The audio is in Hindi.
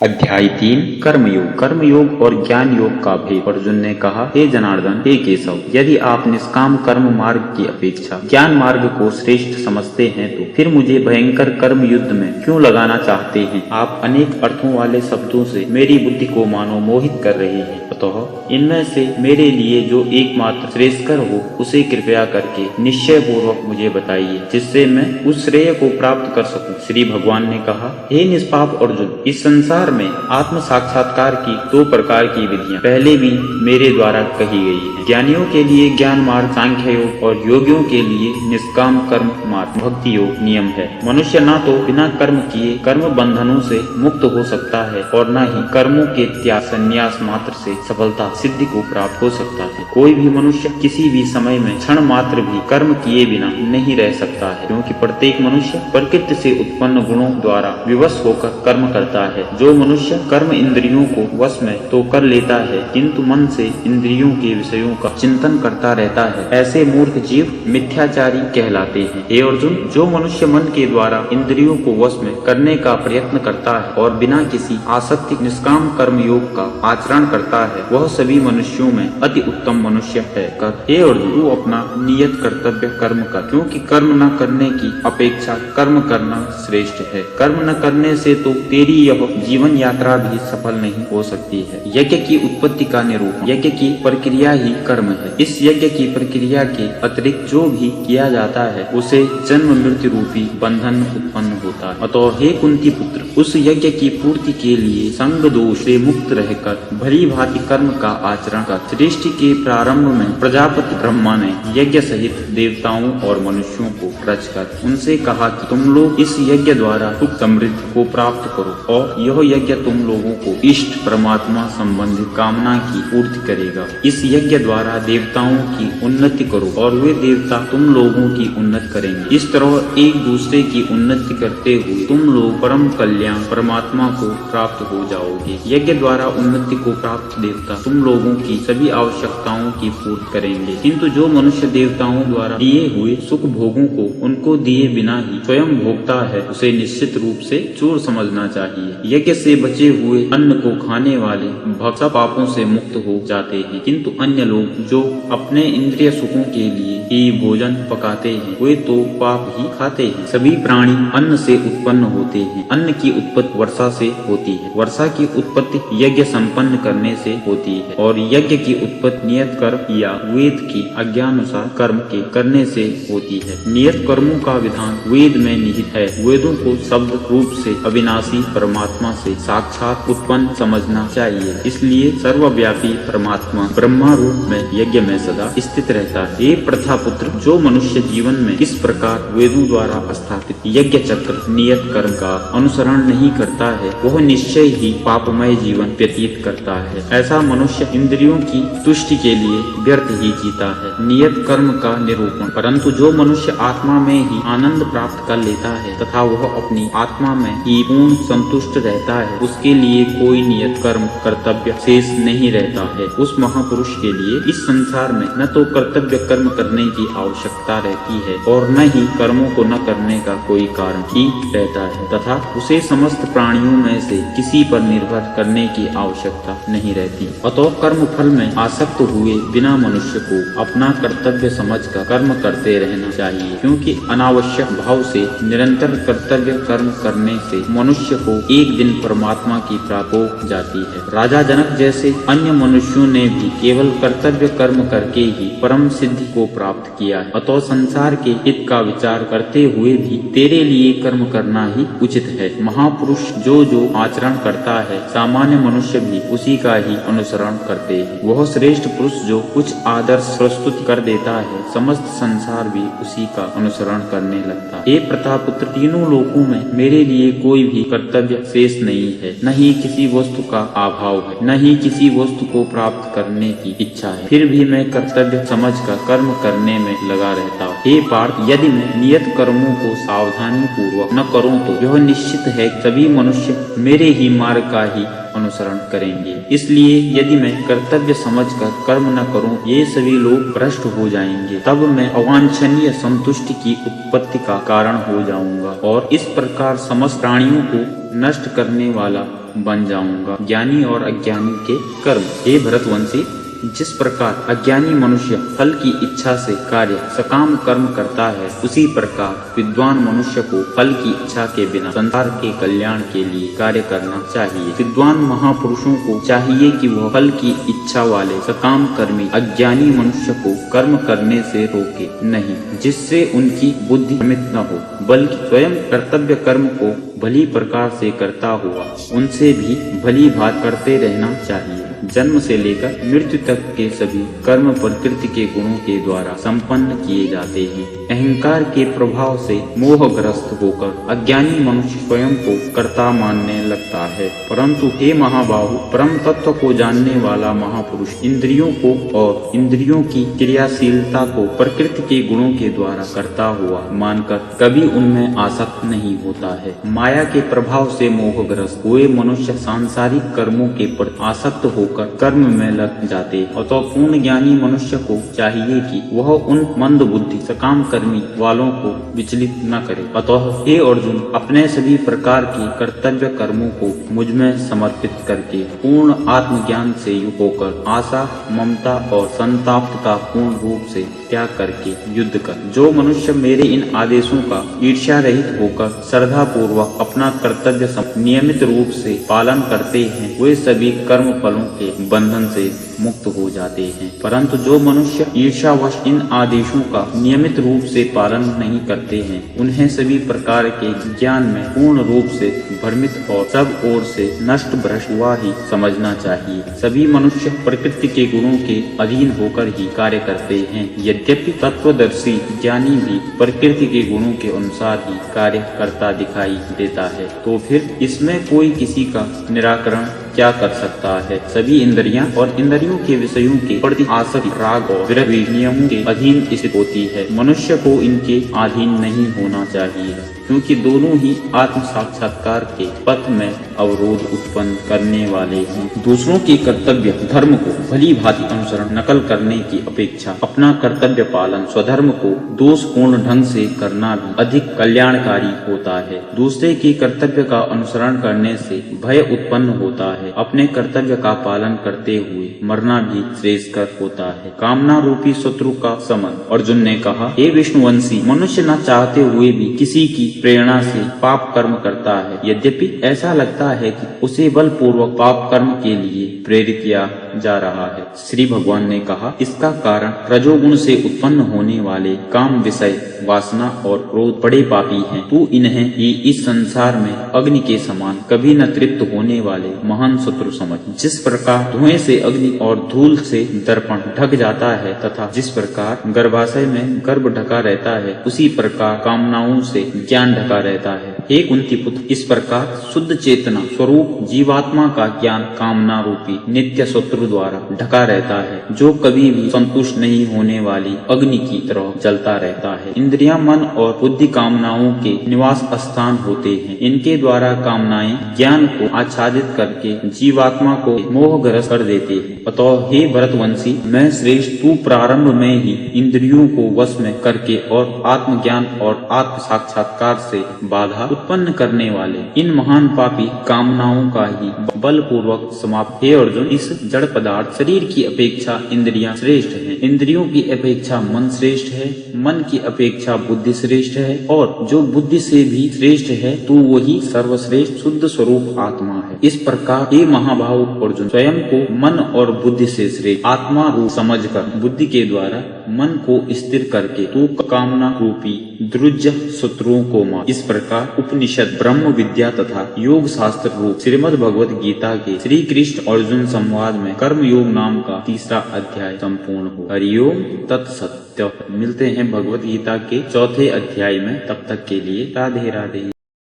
अध्याय 3 कर्मयोग। कर्मयोग और ज्ञान योग का भेद। अर्जुन ने कहा, हे जनार्दन, हे केशव, यदि आप निष्काम कर्म मार्ग की अपेक्षा ज्ञान मार्ग को श्रेष्ठ समझते हैं तो फिर मुझे भयंकर कर्म युद्ध में क्यों लगाना चाहते हैं? आप अनेक अर्थों वाले शब्दों से मेरी बुद्धि को मानो मोहित कर रहे हैं। अतः इनमें से मेरे लिए जो एकमात्र श्रेयस्कर हो उसे कृपया करके निश्चय पूर्वक मुझे बताइए, जिससे मैं उस श्रेय को प्राप्त कर सकूं। श्री भगवान ने कहा, हे निष्पाप अर्जुन, इस संसार में आत्म साक्षात्कार की दो प्रकार की विधियां पहले भी मेरे द्वारा कही गई हैं। ज्ञानियों के लिए ज्ञान मार्ग सांख्य योग और योगियों के लिए निष्काम कर्म मार्ग भक्ति योग नियम है। मनुष्य न तो बिना कर्म किए कर्म बंधनों से मुक्त हो सकता है और न ही कर्मों के त्याग संन्यास मात्र से सफलता सिद्धि को प्राप्त हो सकता है। कोई भी मनुष्य किसी भी समय में क्षण मात्र भी कर्म किए बिना नहीं रह सकता है, क्योंकि प्रत्येक मनुष्य प्रकृति से उत्पन्न गुणों द्वारा विवश होकर कर्म करता है। जो मनुष्य कर्म इंद्रियों को वश में तो कर लेता है, किंतु मन से इंद्रियों के विषयों का चिंतन करता रहता है, ऐसे मूर्ख जीव मिथ्याचारी कहलाते हैं। हे अर्जुन, जो मनुष्य मन के द्वारा इंद्रियों को वश में करने का प्रयत्न करता है और बिना किसी आसक्ति निष्काम कर्म योग का आचरण करता है, वह सभी मनुष्यों में अति उत्तम मनुष्य है। हे अर्जुन, तू अपना नियत कर्तव्य कर्म कर, क्योंकि कर्म न करने की अपेक्षा कर्म करना श्रेष्ठ है। कर्म न करने से तो तेरी यह जीवन यात्रा भी सफल नहीं हो सकती है। यज्ञ की उत्पत्ति का निरूपण। यज्ञ की प्रक्रिया ही कर्म है। इस यज्ञ की प्रक्रिया के अतिरिक्त जो भी किया जाता है उसे जन्म मृत्यु रूपी बंधन उत्पन्न होता है। अतः हे कुंती पुत्र, उस यज्ञ की पूर्ति के लिए संग दोष से मुक्त रहकर भली भांति कर्म का आचरण कर। सृष्टि के प्रारंभ में प्रजापति ब्रह्मा ने यज्ञ सहित देवताओं और मनुष्यों को रचकर उनसे कहा कि तुम लोग इस यज्ञ द्वारा सुख समृद्धि को प्राप्त करो और यह यज्ञ तुम लोगों को इष्ट परमात्मा संबंधित कामना की पूर्ति करेगा। इस यज्ञ द्वारा देवताओं की उन्नति करो और वे देवता तुम लोगों की उन्नति करेंगे। इस तरह एक दूसरे की उन्नति करते हुए तुम लोग परम कल्याण परमात्मा को प्राप्त हो जाओगे। यज्ञ द्वारा उन्नति को प्राप्त देवता तुम लोगों की सभी आवश्यकताओं की पूर्ति करेंगे, किंतु जो मनुष्य देवताओं द्वारा दिए हुए सुख भोगों को उनको दिए बिना ही स्वयं भोगता है, उसे निश्चित रूप से चोर समझना चाहिए। यज्ञ से बचे हुए अन्न को खाने वाले भक्त पापों से मुक्त हो जाते हैं, किंतु अन्य लोग जो अपने इंद्रिय सुखों के लिए ही भोजन पकाते हैं वे तो पाप ही खाते हैं। सभी प्राणी अन्न से उत्पन्न होते हैं। अन्न की उत्पत्ति वर्षा से होती है, वर्षा की उत्पत्ति यज्ञ संपन्न करने से होती है और यज्ञ की उत्पत्ति नियत कर्म या वेद की आज्ञानुसार कर्म के करने से होती है। नियत कर्मों का विधान वेद में निहित है। वेदों को शब्द रूप से अविनाशी परमात्मा से साक्षात उत्पन्न समझना चाहिए। इसलिए सर्वव्यापी परमात्मा ब्रह्मा रूप में यज्ञ में सदा स्थित रहता है। ये प्रथा पुत्र, जो मनुष्य जीवन में इस प्रकार वेदों द्वारा स्थापित यज्ञ चक्र नियत कर्म का अनुसरण नहीं करता है, वह निश्चय ही पापमय जीवन व्यतीत करता है। ऐसा मनुष्य इंद्रियों की तुष्टि के लिए व्यर्थ ही जीता है। नियत कर्म का निरूपण। परंतु जो मनुष्य आत्मा में ही आनंद प्राप्त कर लेता है तथा वह अपनी आत्मा में ही पूर्ण संतुष्ट रहता है, उसके लिए कोई नियत कर्म कर्तव्य शेष नहीं रहता है। उस महापुरुष के लिए इस संसार में न तो कर्तव्य कर्म करने की आवश्यकता रहती है और न ही कर्मों को न करने का कोई कारण ही रहता है, तथा उसे समस्त प्राणियों में से किसी पर निर्भर करने की आवश्यकता नहीं रहती। अतः कर्म फल में आसक्त हुए बिना मनुष्य को अपना कर्तव्य समझकर कर्म करते रहना चाहिए, क्योंकि अनावश्यक भाव से निरंतर कर्तव्य कर्म करने से मनुष्य को एक दिन परमात्मा की प्राप्ति हो जाती है। राजा जनक जैसे अन्य मनुष्यों ने भी केवल कर्तव्य कर्म करके ही परम सिद्धि को प्राप्त किया है। अतः संसार के हित का विचार करते हुए भी तेरे लिए कर्म करना ही उचित है। महापुरुष जो जो आचरण करता है, सामान्य मनुष्य भी उसी का ही अनुसरण करते हैं। वह श्रेष्ठ पुरुष जो कुछ आदर्श प्रस्तुत कर देता है, समस्त संसार भी उसी का अनुसरण करने लगता है। हे प्रतापुत्र, तीनों लोकों में मेरे लिए कोई भी कर्तव्य शेष नहीं है, न ही किसी वस्तु का अभाव है, न ही किसी वस्तु को प्राप्त करने की इच्छा है। फिर भी मैं कर्तव्य समझकर कर्म करने में लगा रहता हूँ। हे पार्थ, यदि मैं नियत कर्मों को सावधानी पूर्वक न करूँ तो यह निश्चित है सभी मनुष्य मेरे ही मार्ग का ही अनुसरण करेंगे। इसलिए यदि मैं कर्तव्य समझकर कर्म न करूं, ये सभी लोग भ्रष्ट हो जाएंगे। तब मैं अवांछनीय संतुष्टि की उत्पत्ति का कारण हो जाऊंगा और इस प्रकार समस्त प्राणियों को नष्ट करने वाला बन जाऊंगा। ज्ञानी और अज्ञानी के कर्म। हे भरतवंशी, जिस प्रकार अज्ञानी मनुष्य फल की इच्छा से कार्य सकाम कर्म करता है, उसी प्रकार विद्वान मनुष्य को फल की इच्छा के बिना संसार के कल्याण के लिए कार्य करना चाहिए। विद्वान महापुरुषों को चाहिए कि वह फल की इच्छा वाले सकाम कर्मी अज्ञानी मनुष्य को कर्म करने से रोके नहीं, जिससे उनकी बुद्धि भ्रमित न हो, बल्कि स्वयं कर्तव्य कर्म को भली प्रकार से करता हुआ उनसे भी भली भांति करते रहना चाहिए। जन्म से लेकर मृत्यु तक के सभी कर्म प्रकृति के गुणों के द्वारा संपन्न किए जाते हैं। अहंकार के प्रभाव से मोहग्रस्त होकर अज्ञानी मनुष्य स्वयं को कर्ता मानने लगता है, परंतु हे महाबाहु, परम तत्व को जानने वाला महापुरुष इंद्रियों को और इंद्रियों की क्रियाशीलता को प्रकृति के गुणों के द्वारा करता हुआ मानकर कभी उनमें आसक्त नहीं होता है। माया के प्रभाव से मोहग्रस्त हुए मनुष्य सांसारिक कर्मों के प्रति आसक्त होकर कर्म में लग जाते। अतः पूर्ण ज्ञानी मनुष्य को चाहिए कि वह उन मंद बुद्धि सकाम कर्मी वालों को विचलित न करे। अतः हे अर्जुन, अपने सभी प्रकार के कर्तव्य कर्मों को मुझ में समर्पित करके पूर्ण आत्मज्ञान से युक्त होकर आशा, ममता और संताप का पूर्ण रूप से त्याग करके युद्ध कर। जो मनुष्य मेरे इन आदेशों का ईर्ष्या रहित होकर श्रद्धा पूर्वक अपना कर्तव्य नियमित रूप से पालन करते हैं, वे सभी कर्म फलों के बंधन से मुक्त हो जाते हैं। परंतु जो मनुष्य ईर्ष्यावश इन आदेशों का नियमित रूप से पालन नहीं करते हैं, उन्हें सभी प्रकार के ज्ञान में पूर्ण रूप से भ्रमित और सब ओर से नष्ट भ्रष्ट हुआ ही समझना चाहिए। सभी मनुष्य प्रकृति के गुणों के अधीन होकर ही कार्य करते हैं। यद्यपि तत्वदर्शी ज्ञानी भी प्रकृति के गुणों के अनुसार ही कार्य करता दिखाई देता है, तो फिर इसमें कोई किसी का निराकरण क्या कर सकता है। सभी इंद्रियां और इंद्रियों के विषयों के प्रति आसक्ति राग और विरह नियमों के अधीन स्थित होती है। मनुष्य को इनके अधीन नहीं होना चाहिए, क्योंकि दोनों ही आत्म साक्षात्कार के पथ में अवरोध उत्पन्न करने वाले हैं। दूसरों के कर्तव्य धर्म को भली भांति अनुसरण नकल करने की अपेक्षा अपना कर्तव्य पालन स्वधर्म को दोषपूर्ण ढंग से करना भी अधिक कल्याणकारी होता है। दूसरे के कर्तव्य का अनुसरण करने से भय उत्पन्न होता है। अपने कर्तव्य का पालन करते हुए मरना भी श्रेयस्कर होता है। कामना रूपी शत्रु का समन। अर्जुन ने कहा, हे विष्णुवंशी, मनुष्य न चाहते हुए भी किसी की प्रेरणा से पाप कर्म करता है। यद्यपि ऐसा लगता है कि उसे बलपूर्वक पाप कर्म के लिए प्रेरित किया जा रहा है। श्री भगवान ने कहा, इसका कारण रजोगुण से उत्पन्न होने वाले काम विषय वासना और क्रोध बड़े पापी हैं। तू इन्हें ही इस संसार में अग्नि के समान कभी न तृप्त होने वाले महान शत्रु समझ। जिस प्रकार धुएं से अग्नि और धूल से दर्पण ढक जाता है तथा जिस प्रकार गर्भाशय में गर्भ ढका रहता है, उसी प्रकार कामनाओं से ज्ञान ढका रहता है। हे कुंती पुत्र, इस प्रकार शुद्ध चेतना स्वरूप जीवात्मा का ज्ञान कामना रूपी नित्य शत्रु द्वारा ढका रहता है, जो कभी भी संतुष्ट नहीं होने वाली अग्नि की तरह जलता रहता है। इंद्रियां, मन और बुद्धि कामनाओं के निवास स्थान होते हैं। इनके द्वारा कामनाएं ज्ञान को आच्छादित करके जीवात्मा को मोहग्रस्त कर देते हैं। अतः हे भरतवंशी, मैं श्रेष्ठ, तू प्रारंभ में ही इंद्रियों को वश में करके और आत्मज्ञान और आत्म साक्षात्कार से बाधा उत्पन्न करने वाले इन महान पापी कामनाओं का ही बलपूर्वक समाप्त। हे अर्जुन, इस जड़ पदार्थ शरीर की अपेक्षा इंद्रियां श्रेष्ठ हैं। इंद्रियों की अपेक्षा मन श्रेष्ठ है, मन की अपेक्षा बुद्धि श्रेष्ठ है, और जो बुद्धि से भी श्रेष्ठ है तो वही सर्वश्रेष्ठ शुद्ध स्वरूप आत्मा है। इस प्रकार हे महाबाहु अर्जुन, स्वयं को मन और बुद्धि से श्रेष्ठ आत्मा रूप समझकर बुद्धि के द्वारा मन को स्थिर करके तू कामना रूपी द्रुज शत्रुओं को मार। इस प्रकार उपनिषद, ब्रह्म विद्या तथा योग शास्त्र रूप श्रीमद् भगवत गीता के श्री कृष्ण अर्जुन संवाद में कर्म योग नाम का तीसरा अध्याय संपूर्ण हो। हरिओम तत्सत्य। मिलते हैं भगवत गीता के चौथे अध्याय में, तब तक के लिए राधे राधे।